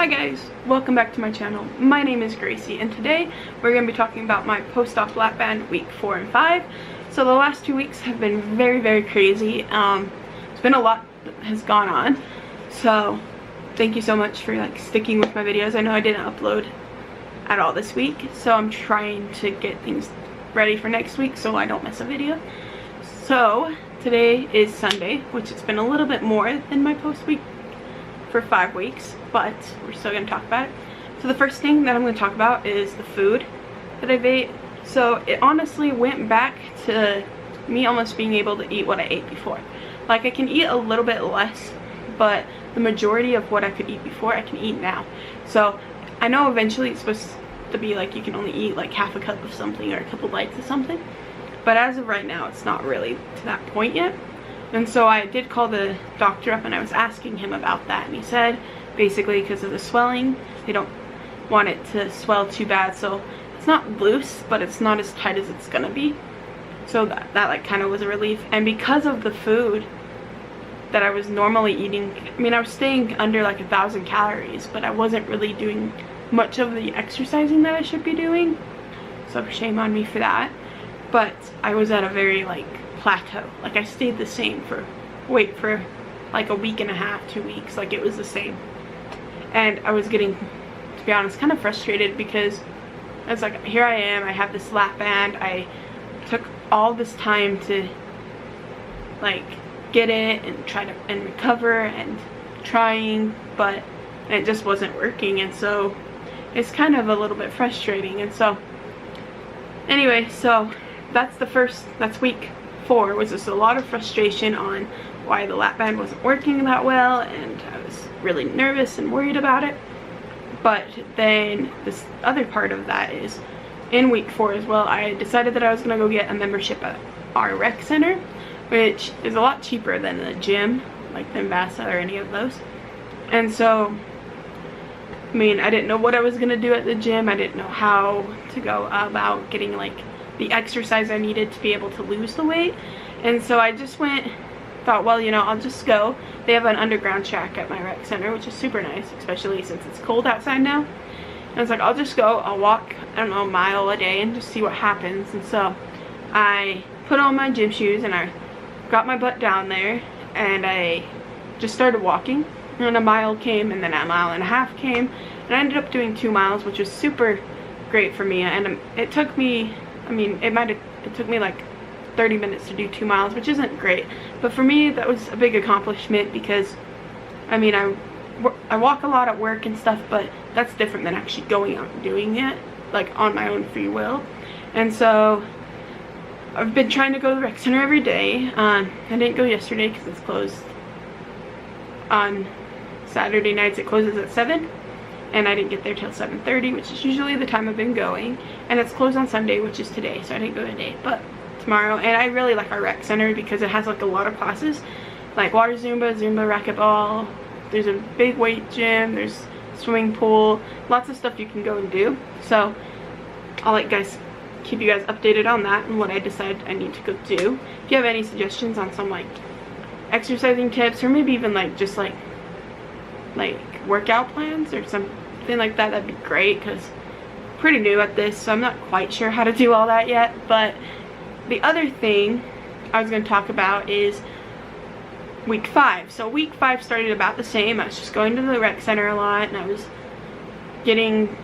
Hi guys, welcome back to my channel. My name is Gracie and today we're going to be talking about my post-op lap band week 4 and 5. So the last 2 weeks have been very crazy. It's been a lot that has gone on. So thank you so much for sticking with my videos. I know I didn't upload at all this week, so I'm trying to get things ready for next week so I don't miss a video. So today is Sunday, which it's been a little bit more than my post week for 5 weeks, but we're still going to talk about it. So the first thing that I'm going to talk about is the food that I've ate. So it honestly went back to me almost being able to eat what I ate before. Like, I can eat a little bit less, but the majority of what I could eat before I can eat now. So I know eventually it's supposed to be like you can only eat like half a cup of something or a couple bites of something, but as of right now it's not really to that point yet. And so I did call the doctor up and I was asking him about that, and he said basically because of the swelling they don't want it to swell too bad, so it's not loose but it's not as tight as it's gonna be. So that like kind of was a relief. And because of the food that I was normally eating, I mean I was staying under like 1,000 calories, but I wasn't really doing much of the exercising that I should be doing, so shame on me for that. But I was at a very plateau. Like, I stayed the same for like a week and a half, 2 weeks. Like, it was the same, and I was getting, to be honest, kind of frustrated because I was like, here I am, I have this lap band, I took all this time to get it and try to recover and trying, but it just wasn't working, and so it's kind of a little bit frustrating. And so anyway, so that's week 4, was just a lot of frustration on why the lap band wasn't working that well, and I was really nervous and worried about it. But then this other part of that is in week 4 as well, I decided that I was gonna go get a membership at our rec center, which is a lot cheaper than the gym, like the Ambassa or any of those. And so, I mean, I didn't know what I was gonna do at the gym. I didn't know how to go about getting the exercise I needed to be able to lose the weight. And so I just thought, well, you know, I'll just go. They have an underground track at my rec center, which is super nice, especially since it's cold outside now. And I was like, I'll just go, I'll walk, I don't know, a mile a day and just see what happens. And so I put on my gym shoes and I got my butt down there and I just started walking. And a mile came, and then a mile and a half came, and I ended up doing 2 miles, which was super great for me. And it took me, I mean, it took me like 30 minutes to do 2 miles, which isn't great, but for me that was a big accomplishment because, I mean, I walk a lot at work and stuff, but that's different than actually going out and doing it like on my own free will. And so I've been trying to go to the rec center every day. I didn't go yesterday because it's closed. On Saturday nights it closes at 7, and I didn't get there till 7:30, which is usually the time I've been going, and it's closed on Sunday, which is today, so I didn't go today, but tomorrow. And I really like our rec center because it has a lot of classes, like water Zumba, racquetball, there's a big weight gym, there's swimming pool, lots of stuff you can go and do. So I'll keep you guys updated on that and what I decide I need to go do. If you have any suggestions on some exercising tips, or maybe even just workout plans or something like that, that'd be great, because I'm pretty new at this, so I'm not quite sure how to do all that yet. But the other thing I was going to talk about is week 5. So week 5 started about the same. I was just going to the rec center a lot, and I was getting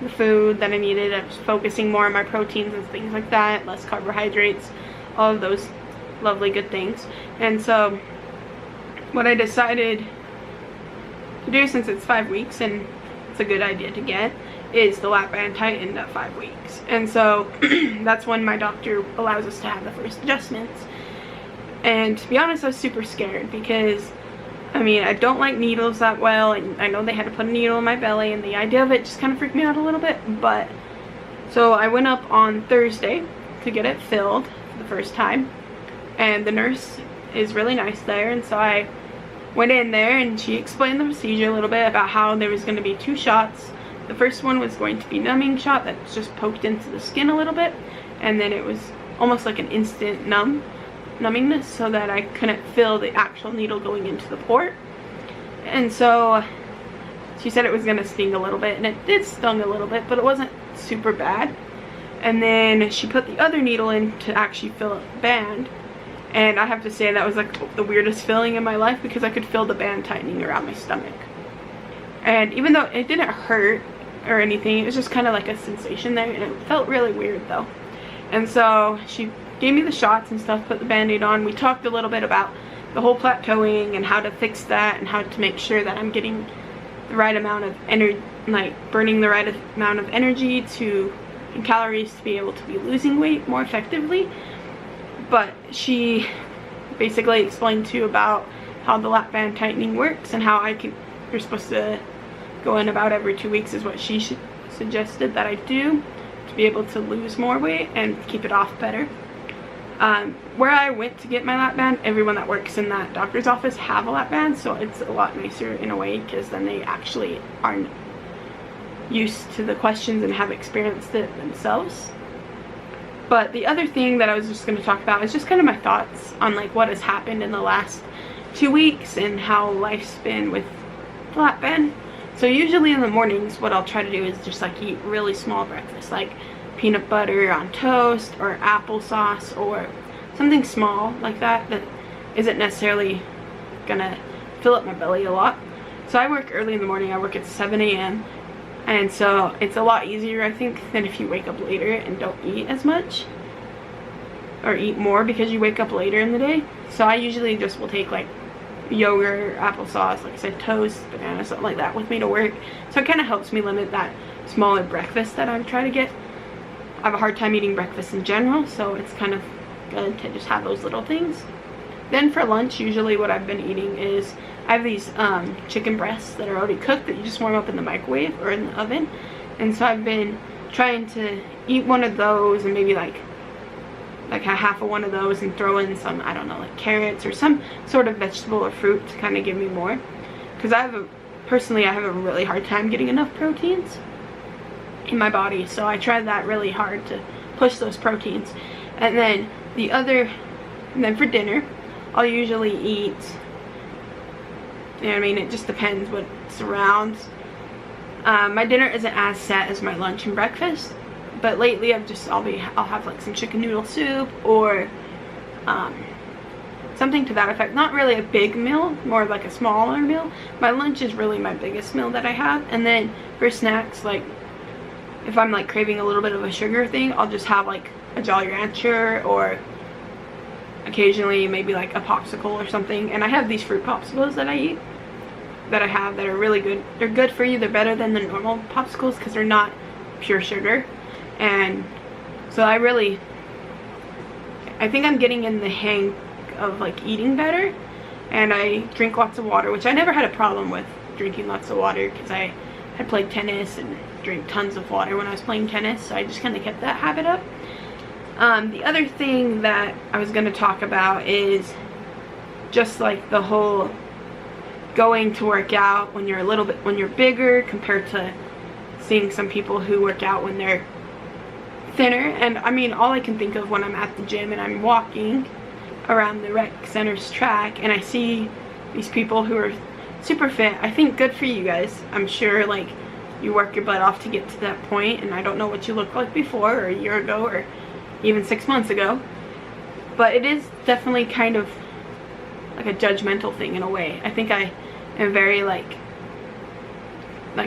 the food that I needed. I was focusing more on my proteins and things like that, less carbohydrates, all of those lovely good things. And so what I decided to do, since it's 5 weeks and it's a good idea to get, is the lap band tightened at 5 weeks. And so that's when my doctor allows us to have the first adjustments. And to be honest, I was super scared because, I mean, I don't like needles that well, and I know they had to put a needle in my belly, and the idea of it just kind of freaked me out a little bit. But so I went up on Thursday to get it filled for the first time, and the nurse is really nice there, and so I went in there and she explained the procedure a little bit about how there was going to be 2 shots. The first one was going to be numbing shot that's just poked into the skin a little bit, and then it was almost like an instant numbingness so that I couldn't feel the actual needle going into the port. And so she said it was gonna sting a little bit, and it did sting a little bit, but it wasn't super bad. And then she put the other needle in to actually fill up the band, and I have to say that was like the weirdest feeling in my life, because I could feel the band tightening around my stomach. And even though it didn't hurt or anything, it was just kind of like a sensation there, and it felt really weird though. And so she gave me the shots and stuff, put the band-aid on. We talked a little bit about the whole plateauing and how to fix that, and how to make sure that I'm getting the right amount of energy, like burning the right amount of energy and calories to be able to be losing weight more effectively. But she basically explained too about how the lap band tightening works, and how you're supposed to go in about every 2 weeks is what she suggested that I do, to be able to lose more weight and keep it off better. Where I went to get my lap band, everyone that works in that doctor's office have a lap band, so it's a lot nicer in a way, because then they actually aren't used to the questions and have experienced it themselves. But the other thing that I was just going to talk about is just kind of my thoughts on like what has happened in the last 2 weeks and how life's been with the lap band. So usually in the mornings, what I'll try to do is just like eat really small breakfast, like peanut butter on toast or applesauce or something small like that isn't necessarily gonna fill up my belly a lot. So I work early in the morning. I work at 7 a.m. and so it's a lot easier, I think, than if you wake up later and don't eat as much, or eat more because you wake up later in the day. So I usually just will take like yogurt, applesauce, like I said, toast, banana, something like that with me to work. So it kind of helps me limit that smaller breakfast that I try to get. I have a hard time eating breakfast in general, so it's kind of good to just have those little things. Then for lunch, usually what I've been eating is, I have these chicken breasts that are already cooked that you just warm up in the microwave or in the oven. And so I've been trying to eat one of those, and maybe like a half of one of those, and throw in some, I don't know, like carrots or some sort of vegetable or fruit to kind of give me more. Because personally I have a really hard time getting enough proteins in my body, so I try that really hard to push those proteins. And then for dinner, I'll usually eat, you know what I mean, it just depends what surrounds. My dinner isn't as set as my lunch and breakfast, but lately I'll have like some chicken noodle soup or something to that effect. Not really a big meal, more like a smaller meal. My lunch is really my biggest meal that I have. And then for snacks, like if I'm like craving a little bit of a sugar thing, I'll just have like a Jolly Rancher, or occasionally maybe like a popsicle or something. And I have these fruit popsicles that I eat, that are really good. They're good for you. They're better than the normal popsicles because they're not pure sugar. And so I think I'm getting in the hang of like eating better. And I drink lots of water, which I never had a problem with drinking lots of water, because I had played tennis and drank tons of water when I was playing tennis, so I just kind of kept that habit up. The other thing that I was going to talk about is just like the whole going to work out when you're bigger, compared to seeing some people who work out when they're thinner. And I mean, all I can think of when I'm at the gym and I'm walking around the rec center's track and I see these people who are super fit, I think good for you guys. I'm sure like you work your butt off to get to that point, and I don't know what you looked like before, or a year ago, or even 6 months ago, but it is definitely kind of like a judgmental thing in a way. I think I am very like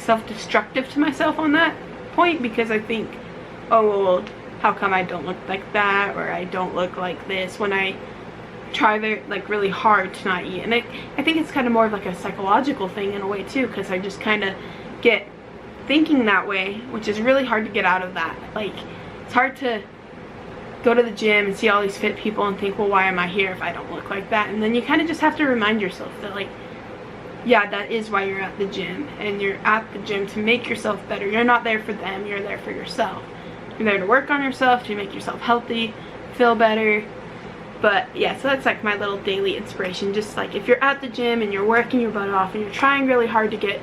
self-destructive to myself on that point, because I think, oh well, how come I don't look like that, or I don't look like this, when I try really hard to not eat. And I think it's kind of more of like a psychological thing in a way too, because I just kind of get thinking that way, which is really hard to get out of that. Like, it's hard to go to the gym and see all these fit people and think, well, why am I here if I don't look like that? And then you kind of just have to remind yourself that, like, yeah, that is why you're at the gym, and you're at the gym to make yourself better. You're not there for them, you're there for yourself. You're there to work on yourself, to make yourself healthy, feel better. But yeah, so that's like my little daily inspiration. Just like, if you're at the gym and you're working your butt off and you're trying really hard to get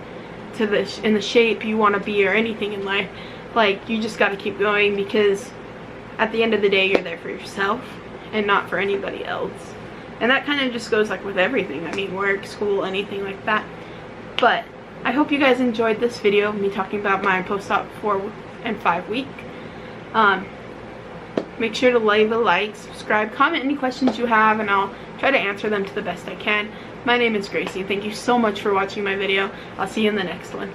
to in the shape you want to be, or anything in life, like, you just got to keep going, because at the end of the day you're there for yourself and not for anybody else. And that kind of just goes like with everything. I mean, work, school, anything like that. But I hope you guys enjoyed this video, me talking about my post-op 4 and 5 week. Make sure to leave a like, subscribe, comment any questions you have, and I'll try to answer them to the best I can. My name is Gracie. Thank you so much for watching my video. I'll see you in the next one.